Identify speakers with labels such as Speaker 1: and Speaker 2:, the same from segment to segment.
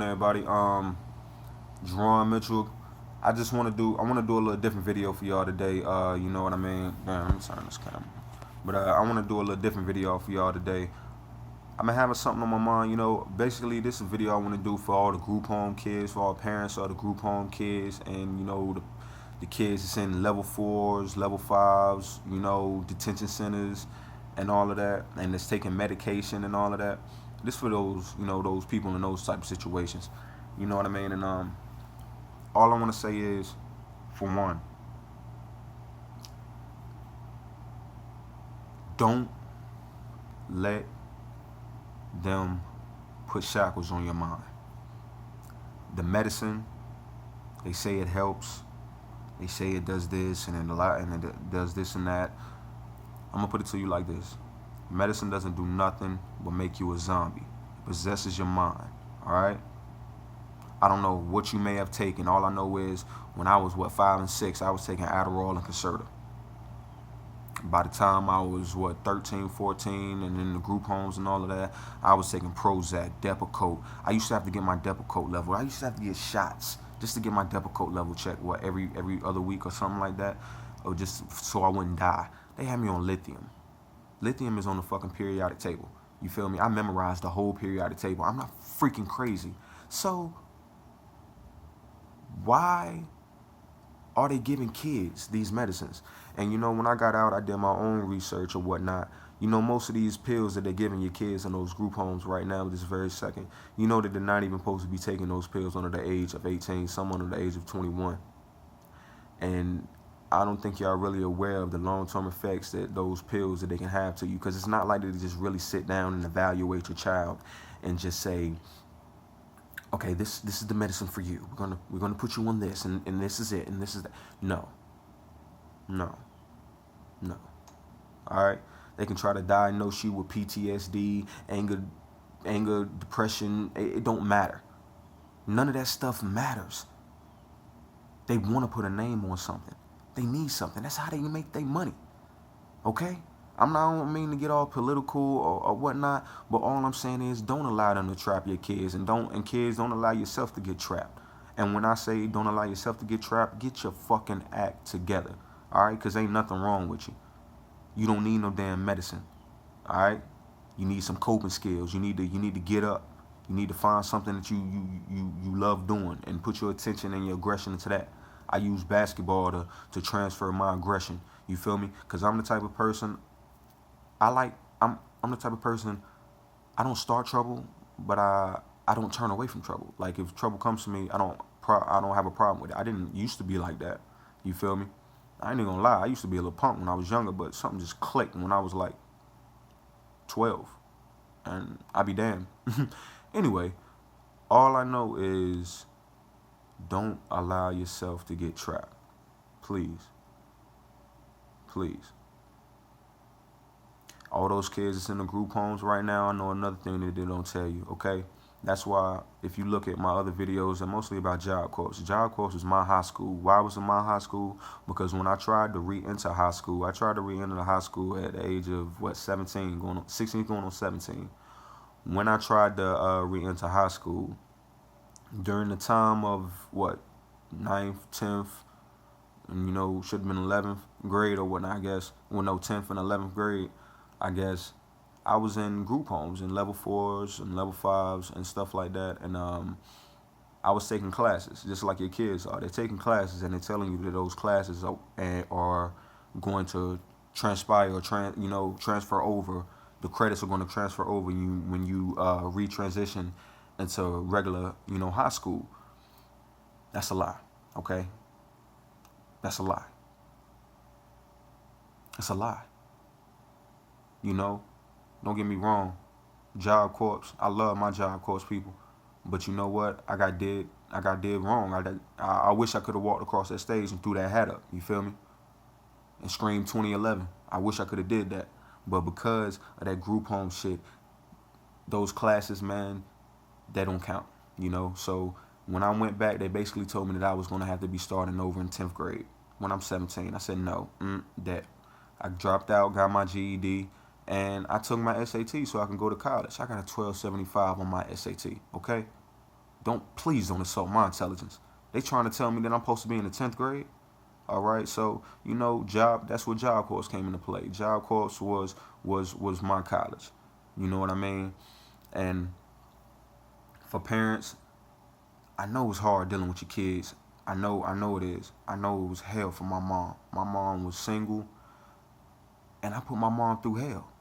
Speaker 1: Everybody, Jerron Mitchell. I want to do a little different video for y'all today. You know what I mean? Damn, let me turn this camera. But I want to do a little different video for y'all today. I'm having something on my mind. Basically, this is a video I want to do for all the group home kids, for all parents of the group home kids, and the kids that's in level fours, level fives, detention centers, and all of that, and that's taking medication and all of that. This for those, those people in those type of situations. You know what I mean? And all I want to say is, for one, don't let them put shackles on your mind. The medicine, they say it helps. They say it does this and it does this and that. I'm gonna put it to you like this: medicine doesn't do nothing but make you a zombie. It possesses your mind. All right. I don't know what you may have taken. All I know is when I was 5 and 6, I was taking Adderall and Concerta. By the time I was 13, 14, and in the group homes and all of that, I was taking Prozac, Depakote. I used to have to get my Depakote level. I used to have to get shots just to get my Depakote level checked. Every other week or something like that, or just so I wouldn't die. They had me on lithium. Lithium is on the fucking periodic table. You feel me? I memorized the whole periodic table. I'm not freaking crazy. So why are they giving kids these medicines? And when I got out, I did my own research or whatnot. Most of these pills that they're giving your kids in those group homes right now, this very second, that they're not even supposed to be taking those pills under the age of 18, some under the age of 21. And I don't think y'all really aware of the long-term effects that those pills that they can have to you, because it's not like they just really sit down and evaluate your child and just say, okay, this is the medicine for you. We're gonna put you on this, and this is it, and this is that. No. No. No. All right. They can try to diagnose you with PTSD, anger, depression. It don't matter. None of that stuff matters. They want to put a name on something. They need something. That's how they make their money. Okay? I don't mean to get all political or whatnot, but all I'm saying is don't allow them to trap your kids, and kids, don't allow yourself to get trapped. And when I say don't allow yourself to get trapped, get your fucking act together. All right? Because ain't nothing wrong with you. You don't need no damn medicine. All right? You need some coping skills. You need to get up. You need to find something that you love doing and put your attention and your aggression into that. I use basketball to transfer my aggression. You feel me? Because I'm the type of person, I'm the type of person, I don't start trouble, but I don't turn away from trouble. Like, if trouble comes to me, I don't have a problem with it. I didn't used to be like that. You feel me? I ain't even gonna lie. I used to be a little punk when I was younger, but something just clicked when I was like 12. And I be damned. Anyway, all I know is don't allow yourself to get trapped. Please. Please. All those kids that's in the group homes right now, I know another thing that they don't tell you, okay? That's why if you look at my other videos, they're mostly about Job Corps. Job Corps was my high school. Why was it my high school? Because when I tried to re-enter high school, I tried to re-enter the high school at the age of, 17, 16 going on 17. When I tried to re-enter high school, during the time of, 9th, 10th, and, should have been 11th grade or whatnot, I guess. Well, no, 10th and 11th grade, I guess. I was in group homes in level 4s and level 5s and stuff like that, and I was taking classes just like your kids are. They're taking classes and they're telling you that those classes are going to transpire or transfer over. The credits are going to transfer over when you retransition into regular high school. That's a lie. Okay, that's a lie. That's a lie. Don't get me wrong. Job Corps, I love my Job Corps people, but you know what? I got did wrong. I wish I could have walked across that stage and threw that hat up. You feel me? And screamed 2011. I wish I could have did that, but because of that group home shit, those classes, man, they don't count. So when I went back, they basically told me that I was going to have to be starting over in 10th grade when I'm 17. I said no, that. I dropped out, got my GED, and I took my SAT so I can go to college. I got a 1275 on my SAT, okay? Please don't insult my intelligence. They trying to tell me that I'm supposed to be in the 10th grade. All right, so that's where Job Corps came into play. Job Corps was my college. You know what I mean? And for parents, I know it's hard dealing with your kids. I know it is. I know it was hell for my mom. My mom was single, and I put my mom through hell.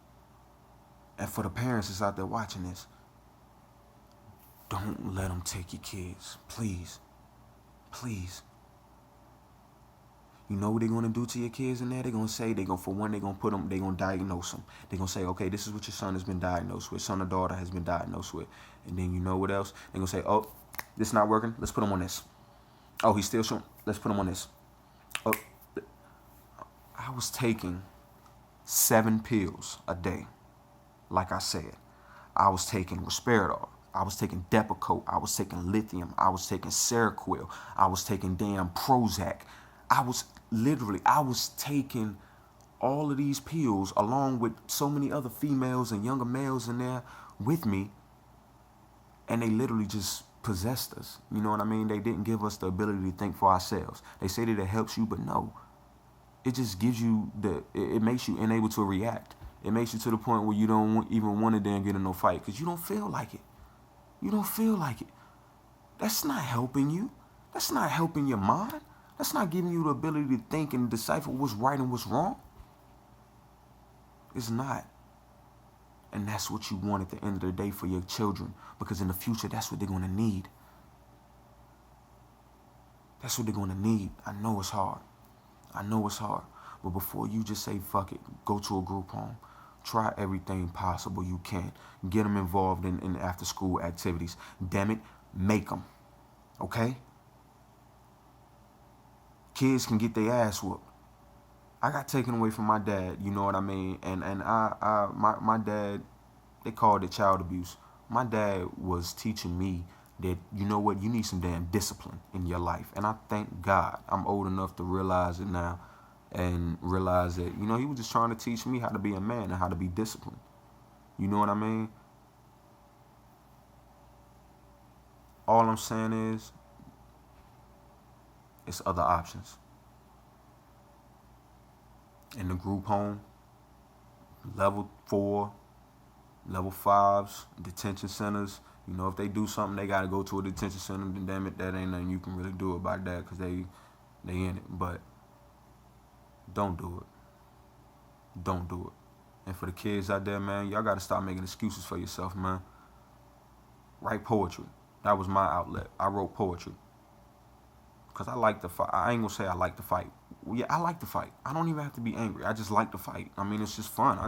Speaker 1: And for the parents that's out there watching this, don't let them take your kids, please, please. You know what they're gonna do to your kids in there? They're gonna say they're gonna diagnose them. They're gonna say, okay, this is what your son has been diagnosed with, son or daughter has been diagnosed with. And then you know what else? They're gonna say, oh, this not working, let's put him on this. Oh, he's still showing, let's put him on this. Oh, I was taking 7 pills a day. Like I said, I was taking Risperidol, I was taking Depakote, I was taking lithium, I was taking Seroquel, I was taking damn Prozac. I was taking all of these pills along with so many other females and younger males in there with me, and they literally just possessed us. You know what I mean? They didn't give us the ability to think for ourselves. They say that it helps you, but no. It just gives you it makes you unable to react. It makes you to the point where you don't even want to then get in no fight because you don't feel like it. You don't feel like it. That's not helping you. That's not helping your mind. That's not giving you the ability to think and decipher what's right and what's wrong. It's not. And that's what you want at the end of the day for your children, because in the future, that's what they're going to need. That's what they're going to need. I know it's hard. I know it's hard. But before you just say, fuck it, go to a group home. Try everything possible you can. Get them involved in after-school activities. Damn it, make them. Okay? Kids can get their ass whooped. I got taken away from my dad, you know what I mean? And my dad, they called it child abuse. My dad was teaching me that, you know what, you need some damn discipline in your life. And I thank God I'm old enough to realize it now and realize that, you know, he was just trying to teach me how to be a man and how to be disciplined. You know what I mean? All I'm saying is, it's other options. In the group home, level 4, level 5s, detention centers, you know, if they do something, they got to go to a detention center, then damn it, that ain't nothing you can really do about that because they in it. But don't do it. Don't do it. And for the kids out there, man, y'all got to stop making excuses for yourself, man. Write poetry. That was my outlet. I wrote poetry. Because I like to fight. I ain't going to say I like to fight. Well, yeah, I like to fight. I don't even have to be angry. I just like to fight. I mean, it's just fun.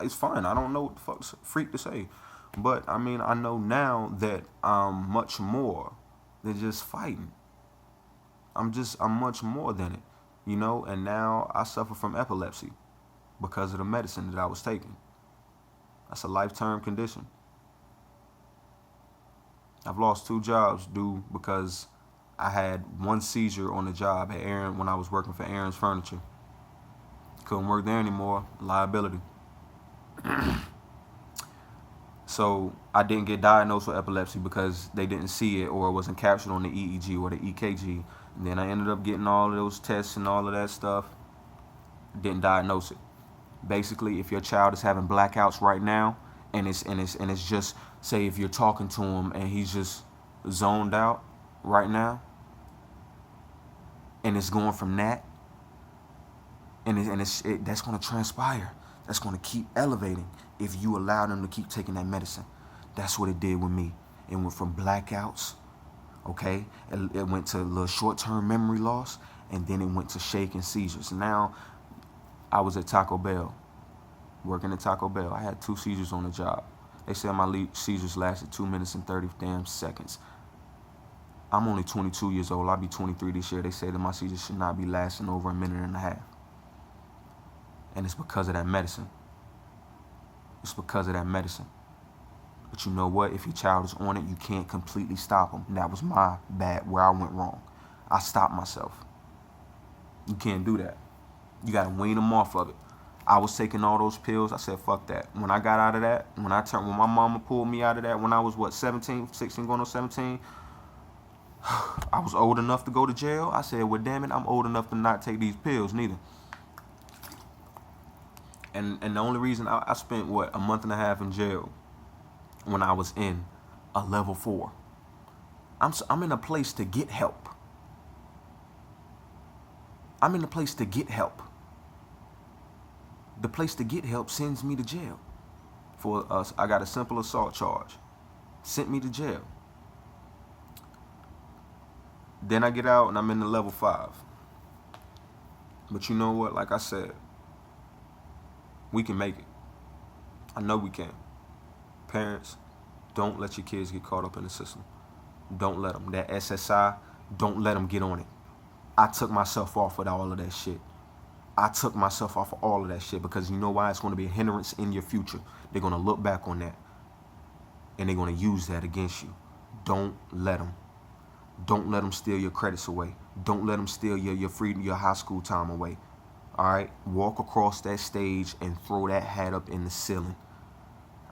Speaker 1: It's fun. I don't know what the fuck's freak to say. But, I mean, I know now that I'm much more than just fighting. I'm much more than it, you know? And now I suffer from epilepsy because of the medicine that I was taking. That's a lifetime condition. I've lost 2 jobs because I had 1 seizure on the job at Aaron when I was working for Aaron's Furniture. Couldn't work there anymore. Liability. So I didn't get diagnosed with epilepsy because they didn't see it or it wasn't captured on the EEG or the EKG. And then I ended up getting all of those tests and all of that stuff. Didn't diagnose it. Basically, if your child is having blackouts right now, and it's just, say if you're talking to him and he's just zoned out right now, and it's going from that, and that's going to transpire. That's going to keep elevating if you allow them to keep taking that medicine. That's what it did with me. It went from blackouts, okay? It went to a little short-term memory loss, and then it went to shaking seizures. Now, I was at Taco Bell, working at Taco Bell. I had 2 seizures on the job. They said my seizures lasted 2 minutes and 30 damn seconds. I'm only 22 years old. I'll be 23 this year. They say that my seizures should not be lasting over a minute and a half. And it's because of that medicine. It's because of that medicine. But you know what? If your child is on it, you can't completely stop them. And that was my bad, where I went wrong. I stopped myself. You can't do that. You got to wean them off of it. I was taking all those pills. I said, fuck that. When I got out of that, when my mama pulled me out of that, when I was, what, 17, 16 going on 17, I was old enough to go to jail. I said, well, damn it, I'm old enough to not take these pills neither. And the only reason I spent, what, a month and a half in jail when I was in a level 4. I'm in a place to get help. I'm in a place to get help. The place to get help sends me to jail. For us, I got a simple assault charge. Sent me to jail. Then I get out and I'm in the level 5. But you know what? Like I said, we can make it. I know we can. Parents, don't let your kids get caught up in the system. Don't let them. That SSI, don't let them get on it. I took myself off with all of that shit. I took myself off of all of that shit because you know why? It's going to be a hindrance in your future. They're going to look back on that and they're going to use that against you. Don't let them. Don't let them steal your credits away. Don't let them steal your freedom, your high school time away. All right? Walk across that stage and throw that hat up in the ceiling.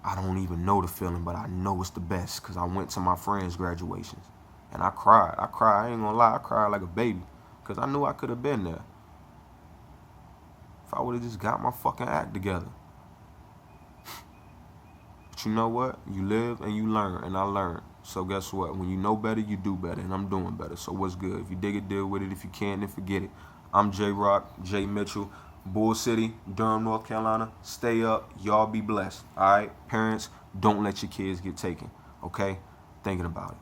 Speaker 1: I don't even know the feeling, but I know it's the best because I went to my friends' graduations and I cried. I ain't gonna lie. I cried like a baby because I knew I could have been there. If I would have just got my fucking act together. But you know what? You live and you learn, and I learned. So guess what? When you know better, you do better, and I'm doing better. So what's good? If you dig it, deal with it. If you can, then forget it. I'm J-Rock, J Mitchell, Bull City, Durham, North Carolina. Stay up. Y'all be blessed. All right? Parents, don't let your kids get taken. Okay? Thinking about it.